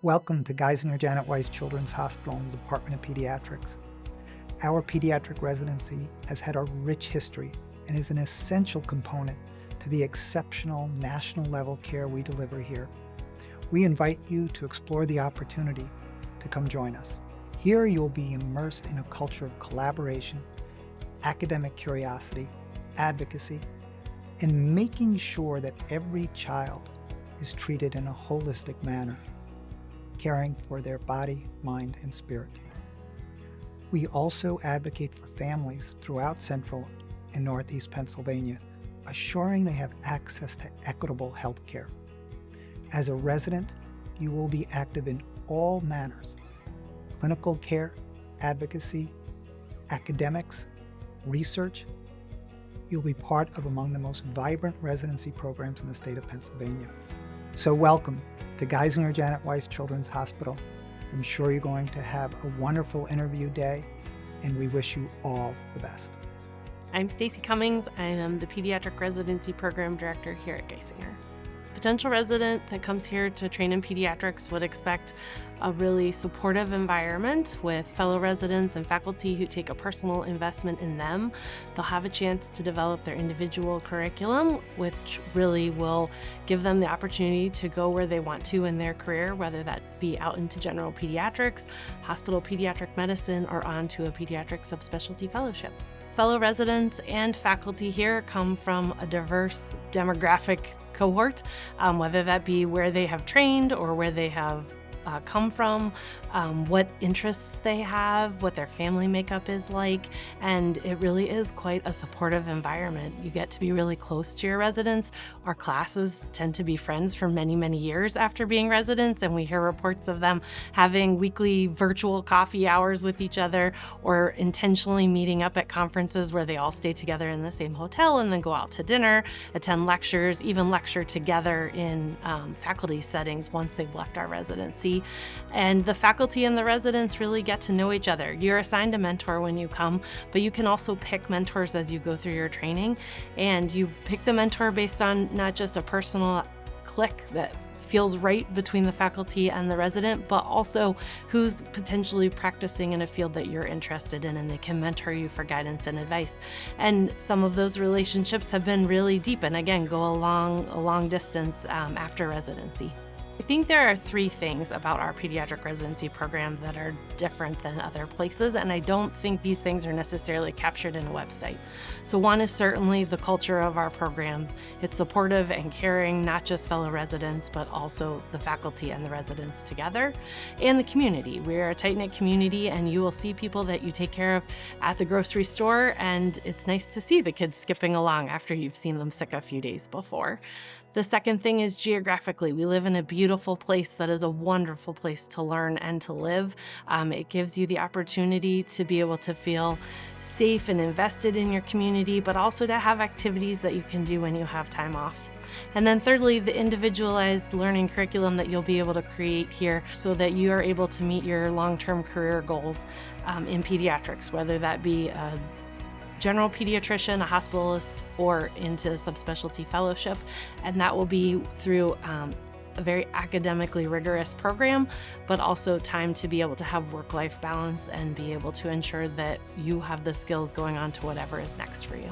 Welcome to Geisinger Janet Weiss Children's Hospital in the Department of Pediatrics. Our pediatric residency has had a rich history and is an essential component to the exceptional national level care we deliver here. We invite you to explore the opportunity to come join us. Here you'll be immersed in a culture of collaboration, academic curiosity, advocacy, and making sure that every child is treated in a holistic manner, caring for their body, mind, and spirit. We also advocate for families throughout Central and Northeast Pennsylvania, assuring they have access to equitable health care. As a resident, you will be active in all manners: clinical care, advocacy, academics, research. You'll be part of among the most vibrant residency programs in the state of Pennsylvania. So welcome to Geisinger Janet Weiss Children's Hospital. I'm sure you're going to have a wonderful interview day, and we wish you all the best. I'm Stacy Cummings. I am the Pediatric Residency Program Director here at Geisinger. Potential resident that comes here to train in pediatrics would expect a really supportive environment with fellow residents and faculty who take a personal investment in them. They'll have a chance to develop their individual curriculum, which really will give them the opportunity to go where they want to in their career, whether that be out into general pediatrics, hospital pediatric medicine, or on to a pediatric subspecialty fellowship. Fellow residents and faculty here come from a diverse demographic cohort, whether that be where they have trained or where they have come from, what interests they have, what their family makeup is like, and it really is quite a supportive environment. You get to be really close to your residents. Our classes tend to be friends for many, many years after being residents, and we hear reports of them having weekly virtual coffee hours with each other or intentionally meeting up at conferences where they all stay together in the same hotel and then go out to dinner, attend lectures, even lecture together in faculty settings once they've left our residency. And the faculty and the residents really get to know each other. You're assigned a mentor when you come, but you can also pick mentors as you go through your training. And you pick the mentor based on not just a personal click that feels right between the faculty and the resident, but also who's potentially practicing in a field that you're interested in, and they can mentor you for guidance and advice. And some of those relationships have been really deep and again, go a long distance after residency. I think there are three things about our pediatric residency program that are different than other places, and I don't think these things are necessarily captured in a website. So one is certainly the culture of our program. It's supportive and caring, not just fellow residents, but also the faculty and the residents together, and the community. We're a tight-knit community, and you will see people that you take care of at the grocery store, and it's nice to see the kids skipping along after you've seen them sick a few days before. The second thing is geographically. We live in a beautiful place that is a wonderful place to learn and to live. It gives you the opportunity to be able to feel safe and invested in your community, but also to have activities that you can do when you have time off. And then thirdly, the individualized learning curriculum that you'll be able to create here so that you are able to meet your long-term career goals in pediatrics, whether that be a general pediatrician, a hospitalist, or into subspecialty fellowship. And that will be through a very academically rigorous program, but also time to be able to have work-life balance and be able to ensure that you have the skills going on to whatever is next for you.